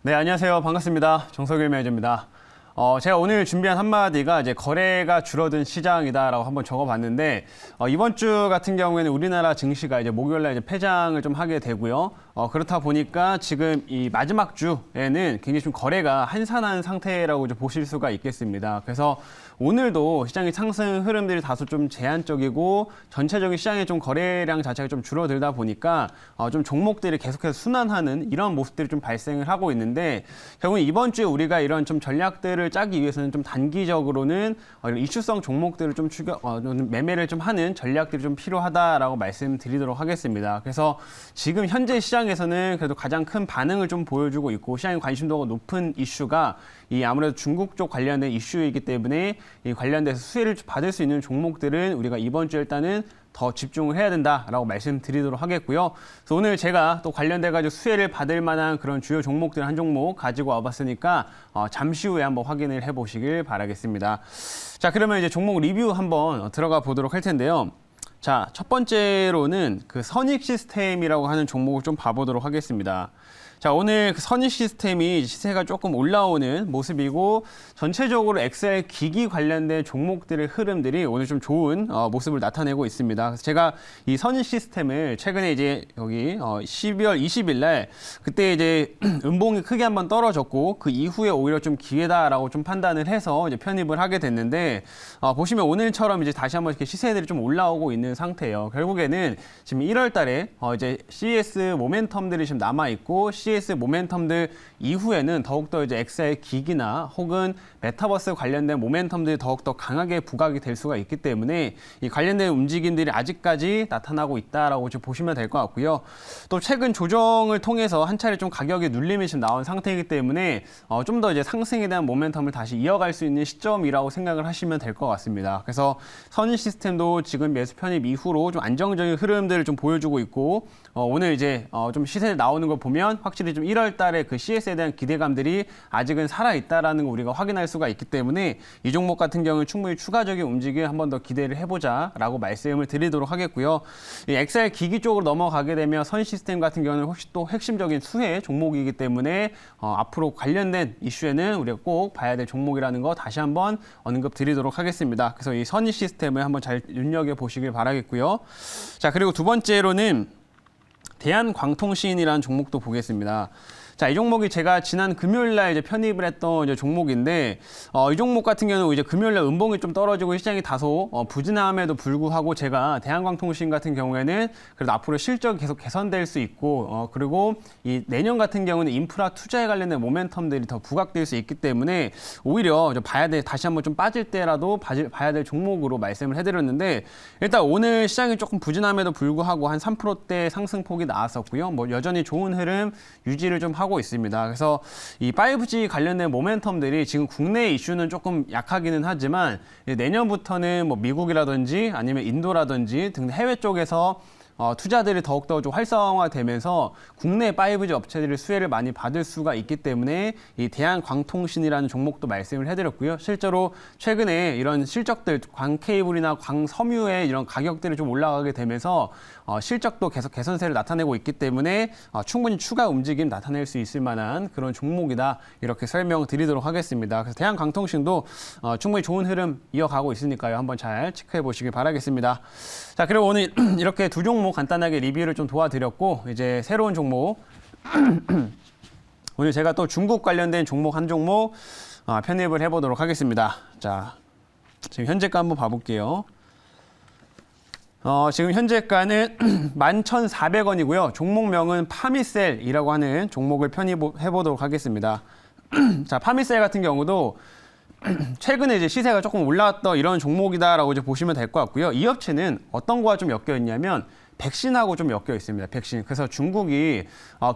네, 안녕하세요. 반갑습니다. 정석일 매니저입니다. 제가 오늘 준비한 한마디가 이제 거래가 줄어든 시장이다라고 한번 적어봤는데, 이번 주 같은 경우에는 우리나라 증시가 이제 목요일날 이제 폐장을 좀 하게 되고요. 그렇다 보니까 지금 이 마지막 주에는 굉장히 좀 거래가 한산한 상태라고 좀 보실 수가 있겠습니다. 그래서 오늘도 시장의 상승 흐름들이 다소 좀 제한적이고 전체적인 시장의 좀 거래량 자체가 좀 줄어들다 보니까 좀 종목들이 계속해서 순환하는 이런 모습들이 좀 발생을 하고 있는데, 결국 이번 주에 우리가 이런 좀 전략들을 짜기 위해서는 좀 단기적으로는 이런 이슈성 종목들을 좀 매매를 좀 하는 전략들이 좀 필요하다라고 말씀드리도록 하겠습니다. 그래서 지금 현재 시장에서는 그래도 가장 큰 반응을 좀 보여주고 있고 시장의 관심도가 높은 이슈가 이 아무래도 중국 쪽 관련된 이슈이기 때문에 이 관련돼서 수혜를 받을 수 있는 종목들은 우리가 이번 주에 일단은 더 집중을 해야 된다라고 말씀드리도록 하겠고요. 그래서 오늘 제가 또 관련돼가지고 수혜를 받을 만한 그런 주요 종목들 한 종목 가지고 와봤으니까 잠시 후에 한번 확인을 해보시길 바라겠습니다. 자, 그러면 이제 종목 리뷰 한번 들어가 보도록 할 텐데요. 자, 첫 번째로는 그 선익 시스템이라고 하는 종목을 좀 봐보도록 하겠습니다. 자, 오늘 그 선익 시스템이 시세가 조금 올라오는 모습이고 전체적으로 XR 기기 관련된 종목들의 흐름들이 오늘 좀 좋은 모습을 나타내고 있습니다. 그래서 제가 이 선익 시스템을 최근에 이제 여기 12월 20일 날 그때 이제 음봉이 크게 한번 떨어졌고 그 이후에 오히려 좀 기회다라고 좀 판단을 해서 이제 편입을 하게 됐는데 보시면 오늘처럼 이제 다시 한번 이렇게 시세들이 좀 올라오고 있는 상태예요. 결국에는 지금 1월 달에 이제 CES 모멘텀들이 지금 남아 있고 CES 모멘텀들 이후에는 더욱더 이제 XR 기기나 혹은 메타버스 관련된 모멘텀들이 더욱더 강하게 부각이 될 수가 있기 때문에 이 관련된 움직임들이 아직까지 나타나고 있다라고 좀 보시면 될 것 같고요. 또 최근 조정을 통해서 한 차례 좀 가격의 눌림이 지금 나온 상태이기 때문에 좀 더 이제 상승에 대한 모멘텀을 다시 이어갈 수 있는 시점이라고 생각을 하시면 될 것 같습니다. 그래서 선익 시스템도 지금 매수 편입 이후로 좀 안정적인 흐름들을 좀 보여주고 있고 오늘 이제 좀 시세 나오는 걸 보면 확실히 좀 1월 달에 그 CS에 대한 기대감들이 아직은 살아있다라는 거 우리가 확인할 수가 있기 때문에 이 종목 같은 경우는 충분히 추가적인 움직임 한 번 더 기대를 해보자라고 말씀을 드리도록 하겠고요. 이 XR 기기 쪽으로 넘어가게 되면 선익 시스템 같은 경우는 혹시 또 핵심적인 수혜 종목이기 때문에 앞으로 관련된 이슈에는 우리가 꼭 봐야 될 종목이라는 거 다시 한번 언급 드리도록 하겠습니다. 그래서 이 선익 시스템을 한번 잘 눈여겨보시길 바라겠고요. 자, 그리고 두 번째로는 대한광통신이라는 종목도 보겠습니다. 자, 이 종목이 제가 지난 금요일날 이제 편입을 했던 이제 종목인데, 이 종목 같은 경우는 이제 금요일날 음봉이 좀 떨어지고 시장이 다소 부진함에도 불구하고 제가 대한광통신 같은 경우에는 그래도 앞으로 실적이 계속 개선될 수 있고, 그리고 이 내년 같은 경우는 인프라 투자에 관련된 모멘텀들이 더 부각될 수 있기 때문에 오히려 좀 다시 한번 좀 빠질 때라도 봐야 될 종목으로 말씀을 해드렸는데, 일단 오늘 시장이 조금 부진함에도 불구하고 한 3%대 상승폭이 나왔었고요. 뭐 여전히 좋은 흐름 유지를 좀 하고 있습니다. 그래서 이 5G 관련된 모멘텀들이 지금 국내 이슈는 조금 약하기는 하지만 내년부터는 뭐 미국이라든지 아니면 인도라든지 등 해외 쪽에서 투자들이 더욱더 좀 활성화되면서 국내 5G 업체들이 수혜를 많이 받을 수가 있기 때문에 이 대한광통신이라는 종목도 말씀을 해드렸고요. 실제로 최근에 이런 실적들, 광케이블이나 광섬유의 이런 가격들이 좀 올라가게 되면서 실적도 계속 개선세를 나타내고 있기 때문에 충분히 추가 움직임 나타낼 수 있을 만한 그런 종목이다. 이렇게 설명드리도록 하겠습니다. 그래서 대한광통신도 충분히 좋은 흐름 이어가고 있으니까요. 한번 잘 체크해 보시길 바라겠습니다. 자, 그리고 오늘 이렇게 두 종목 간단하게 리뷰를 좀 도와드렸고 이제 새로운 종목 오늘 제가 또 중국 관련된 종목 한 종목 편입을 해보도록 하겠습니다. 자, 지금 현재가 한번 봐볼게요. 지금 현재가는 11,400원이고요. 종목명은 파미셀이라고 하는 종목을 편입해보도록 하겠습니다. 자, 파미셀 같은 경우도 최근에 이제 시세가 조금 올라왔던 이런 종목이다라고 이제 보시면 될 것 같고요. 이 업체는 어떤 거와 좀 엮여 있냐면 백신하고 좀 엮여 있습니다. 백신. 그래서 중국이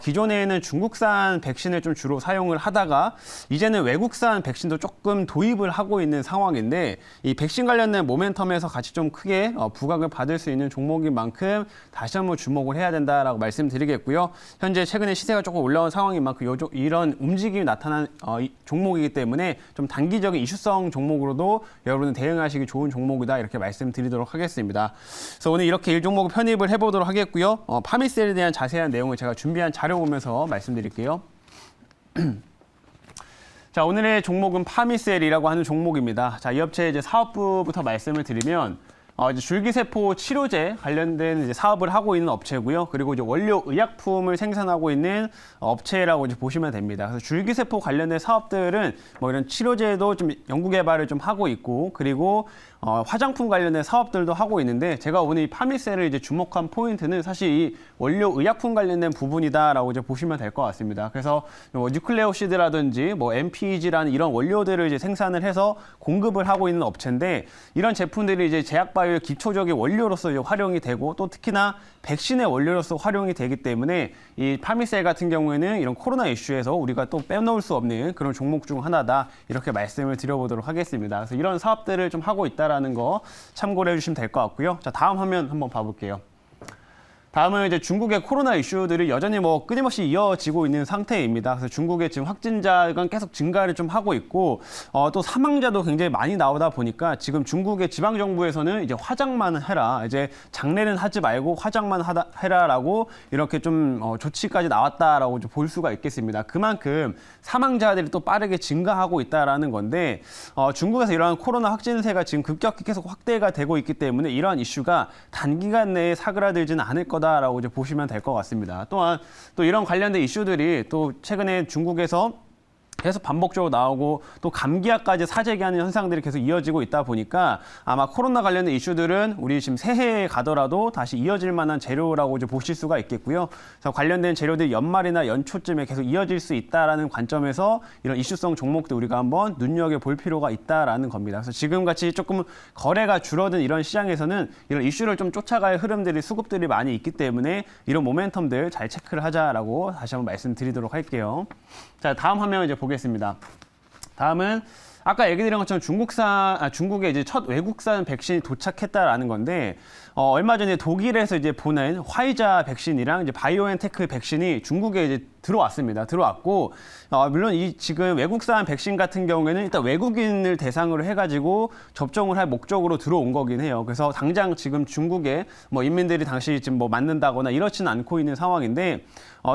기존에는 중국산 백신을 좀 주로 사용을 하다가 이제는 외국산 백신도 조금 도입을 하고 있는 상황인데 이 백신 관련된 모멘텀에서 같이 좀 크게 부각을 받을 수 있는 종목인 만큼 다시 한번 주목을 해야 된다라고 말씀드리겠고요. 현재 최근에 시세가 조금 올라온 상황인 만큼 이런 움직임이 나타난 종목이기 때문에 좀 단기적인 이슈성 종목으로도 여러분은 대응하시기 좋은 종목이다 이렇게 말씀드리도록 하겠습니다. 그래서 오늘 이렇게 1종목을 편입을 해보도록 하겠고요. 파미셀에 대한 자세한 내용을 제가 준비한 자료 보면서 말씀드릴게요. 자, 오늘의 종목은 파미셀이라고 하는 종목입니다. 자, 이 업체의 이제 사업부부터 말씀을 드리면 이제 줄기세포 치료제 관련된 이제 사업을 하고 있는 업체고요. 그리고 이제 원료 의약품을 생산하고 있는 업체라고 이제 보시면 됩니다. 그래서 줄기세포 관련된 사업들은 뭐 이런 치료제도 좀 연구개발을 좀 하고 있고, 그리고 화장품 관련된 사업들도 하고 있는데, 제가 오늘 이 파미셀을 이제 주목한 포인트는 사실 이 원료 의약품 관련된 부분이다라고 이제 보시면 될 것 같습니다. 그래서 뭐 뉴클레오시드라든지 뭐 MPEG라는 이런 원료들을 이제 생산을 해서 공급을 하고 있는 업체인데, 이런 제품들이 이제 제약바이오의 기초적인 원료로서 이제 활용이 되고, 또 특히나 백신의 원료로서 활용이 되기 때문에 이 파미셀 같은 경우에는 이런 코로나 이슈에서 우리가 또 빼놓을 수 없는 그런 종목 중 하나다, 이렇게 말씀을 드려보도록 하겠습니다. 그래서 이런 사업들을 좀 하고 있다라는 거 참고를 해주시면 될 것 같고요. 자, 다음 화면 한번 봐볼게요. 다음은 이제 중국의 코로나 이슈들이 여전히 뭐 끊임없이 이어지고 있는 상태입니다. 그래서 중국의 지금 확진자가 계속 증가를 좀 하고 있고, 또 사망자도 굉장히 많이 나오다 보니까 지금 중국의 지방 정부에서는 이제 화장만 해라, 이제 장례는 하지 말고 화장만 해라라고 이렇게 좀 조치까지 나왔다라고 좀 볼 수가 있겠습니다. 그만큼 사망자들이 또 빠르게 증가하고 있다라는 건데, 중국에서 이러한 코로나 확진세가 지금 급격히 계속 확대가 되고 있기 때문에 이러한 이슈가 단기간 내에 사그라들지는 않을 거다. 라고 이제 보시면 될 것 같습니다. 또한 또 이런 관련된 이슈들이 또 최근에 중국에서 계속 반복적으로 나오고, 또 감기약까지 사재기하는 현상들이 계속 이어지고 있다 보니까 아마 코로나 관련된 이슈들은 우리 지금 새해에 가더라도 다시 이어질 만한 재료라고 이제 보실 수가 있겠고요. 그래서 관련된 재료들이 연말이나 연초쯤에 계속 이어질 수 있다라는 관점에서 이런 이슈성 종목도 우리가 한번 눈여겨볼 필요가 있다라는 겁니다. 그래서 지금같이 조금 거래가 줄어든 이런 시장에서는 이런 이슈를 좀 쫓아갈 흐름들이, 수급들이 많이 있기 때문에 이런 모멘텀들 잘 체크를 하자라고 다시 한번 말씀드리도록 할게요. 자, 다음 화면 이제 보겠습니다. 다음은 아까 얘기 드린 것처럼 중국에 이제 첫 외국산 백신이 도착했다라는 건데, 얼마 전에 독일에서 이제 보낸 화이자 백신이랑 이제 바이오엔테크 백신이 중국에 이제 들어왔습니다. 들어왔고, 물론 이 지금 외국산 백신 같은 경우에는 일단 외국인을 대상으로 해가지고 접종을 할 목적으로 들어온 거긴 해요. 그래서 당장 지금 중국에 뭐 인민들이 당시 지금 뭐 맞는다거나 이렇지는 않고 있는 상황인데,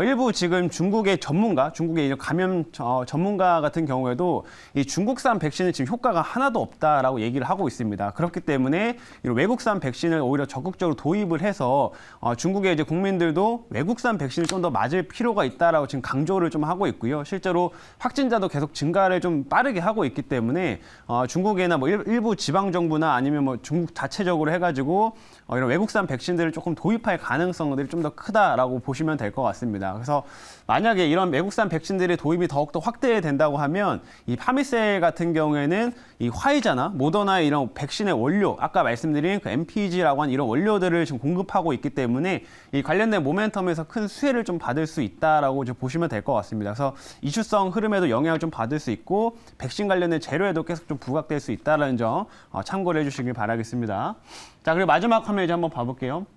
일부 지금 중국의 감염 전문가 같은 경우에도 이 중국산 백신은 지금 효과가 하나도 없다라고 얘기를 하고 있습니다. 그렇기 때문에 이런 외국산 백신을 오히려 적극적으로 도입을 해서 중국의 이제 국민들도 외국산 백신을 좀 더 맞을 필요가 있다라고 지금 강조를 좀 하고 있고요. 실제로 확진자도 계속 증가를 좀 빠르게 하고 있기 때문에 중국이나 뭐 일부 지방 정부나 아니면 뭐 중국 자체적으로 해가지고 이런 외국산 백신들을 조금 도입할 가능성들이 좀 더 크다라고 보시면 될 것 같습니다. 그래서 만약에 이런 외국산 백신들의 도입이 더욱더 확대된다고 하면 이 파미셀 같은 경우에는 이 화이자나 모더나의 이런 백신의 원료, 아까 말씀드린 그 MPG라고 하는 이런 원료들을 지금 공급하고 있기 때문에 이 관련된 모멘텀에서 큰 수혜를 좀 받을 수 있다라고 이제 보시면 될 것 같습니다. 그래서 이슈성 흐름에도 영향을 좀 받을 수 있고, 백신 관련된 재료에도 계속 좀 부각될 수 있다는 점 참고를 해주시길 바라겠습니다. 자, 그리고 마지막 화면 이제 한번 봐볼게요.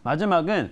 마지막은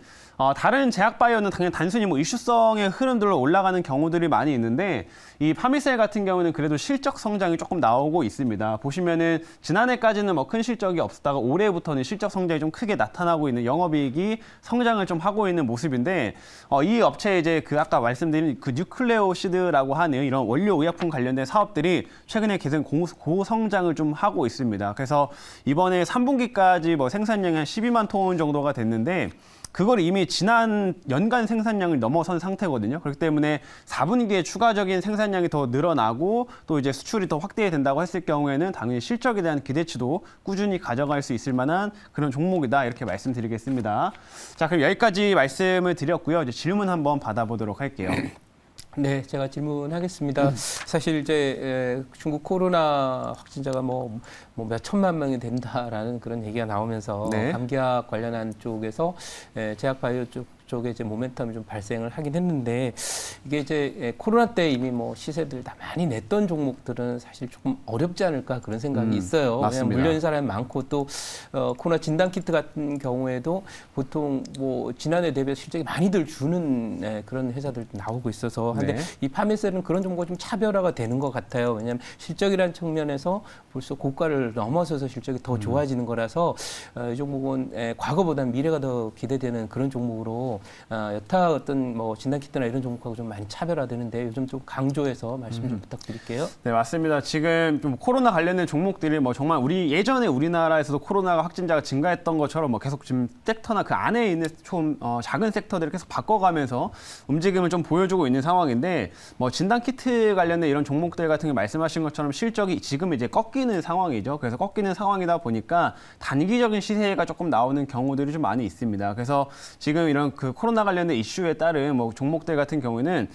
다른 제약바이오는 당연히 단순히 뭐 이슈성의 흐름들로 올라가는 경우들이 많이 있는데, 이 파미셀 같은 경우는 그래도 실적 성장이 조금 나오고 있습니다. 보시면은 지난해까지는 뭐 큰 실적이 없었다가 올해부터는 실적 성장이 좀 크게 나타나고 있는, 영업이익이 성장을 좀 하고 있는 모습인데, 이 업체 이제 그 아까 말씀드린 그 뉴클레오시드라고 하는 이런 원료 의약품 관련된 사업들이 최근에 계속 고성장을 좀 하고 있습니다. 그래서 이번에 3분기까지 뭐 생산량이 한 12만 톤 정도가 됐는데, 그걸 이미 지난 연간 생산량을 넘어선 상태거든요. 그렇기 때문에 4분기에 추가적인 생산량이 더 늘어나고, 또 이제 수출이 더 확대된다고 했을 경우에는 당연히 실적에 대한 기대치도 꾸준히 가져갈 수 있을 만한 그런 종목이다, 이렇게 말씀드리겠습니다. 자, 그럼 여기까지 말씀을 드렸고요. 이제 질문 한번 받아보도록 할게요. 네, 제가 질문하겠습니다. 사실 이제 중국 코로나 확진자가 뭐 몇 천만 명이 된다라는 그런 얘기가 나오면서, 네. 감기약 관련한 쪽에서 제약바이오 쪽에 이제 모멘텀이 좀 발생을 하긴 했는데, 이게 이제 코로나 때 이미 뭐 시세들 다 많이 냈던 종목들은 사실 조금 어렵지 않을까, 그런 생각이 있어요. 맞습니다. 왜냐하면 물려는 사람이 많고, 또 코로나 진단 키트 같은 경우에도 보통 뭐 지난해 대비해서 실적이 많이들 주는 그런 회사들도 나오고 있어서, 한데 네. 이 파미셀은 그런 종목과 좀 차별화가 되는 것 같아요. 왜냐하면 실적이라는 측면에서 벌써 고가를 넘어서서 실적이 더 좋아지는 거라서 이 종목은 과거보다는 미래가 더 기대되는 그런 종목으로 뭐 여타 어떤 뭐 진단키트나 이런 종목하고 좀 많이 차별화되는데 요즘 좀 강조해서 말씀 좀 부탁드릴게요. 네, 맞습니다. 지금 좀 코로나 관련된 종목들이 뭐 정말 예전에 우리나라에서도 코로나가 확진자가 증가했던 것처럼 뭐 계속 지금 섹터나 그 안에 있는 좀 작은 섹터들을 계속 바꿔가면서 움직임을 좀 보여주고 있는 상황인데 뭐 진단키트 관련된 이런 종목들 같은 게 말씀하신 것처럼 실적이 지금 이제 꺾이는 상황이죠. 그래서 꺾이는 상황이다 보니까 단기적인 시세가 조금 나오는 경우들이 좀 많이 있습니다. 그래서 지금 이런 그 코로나 관련된 이슈에 따른 뭐 종목들 같은 경우에는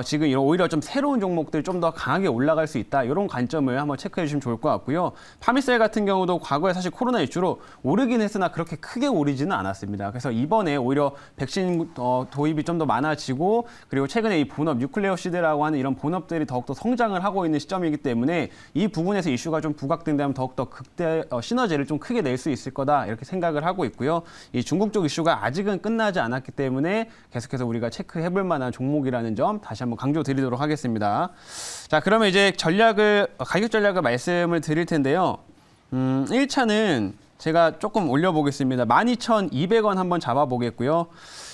지금 이런 오히려 좀 새로운 종목들 좀 더 강하게 올라갈 수 있다. 이런 관점을 한번 체크해 주시면 좋을 것 같고요. 파미셀 같은 경우도 과거에 사실 코로나 이슈로 오르긴 했으나 그렇게 크게 오르지는 않았습니다. 그래서 이번에 오히려 백신 도입이 좀 더 많아지고 그리고 최근에 이 본업, 뉴클레오시드라고 하는 이런 본업들이 더욱더 성장을 하고 있는 시점이기 때문에 이 부분에서 이슈가 좀 부각된다면 더욱더 극대 시너지를 좀 크게 낼 수 있을 거다 이렇게 생각을 하고 있고요. 이 중국 쪽 이슈가 아직은 끝나지 않았기 때문에 계속해서 우리가 체크해 볼 만한 종목이라는 점 다시 한번 강조드리도록 하겠습니다. 자, 그러면 이제 가격 전략을 말씀을 드릴 텐데요. 1차는 제가 조금 올려보겠습니다. 12,200원 한번 잡아보겠고요.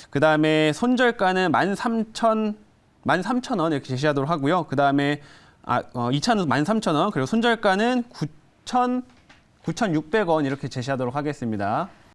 그 다음에 손절가는 13,000원 이렇게 제시하도록 하고요. 그 다음에 2차는 13,000원, 그리고 손절가는 9,600원 이렇게 제시하도록 하겠습니다.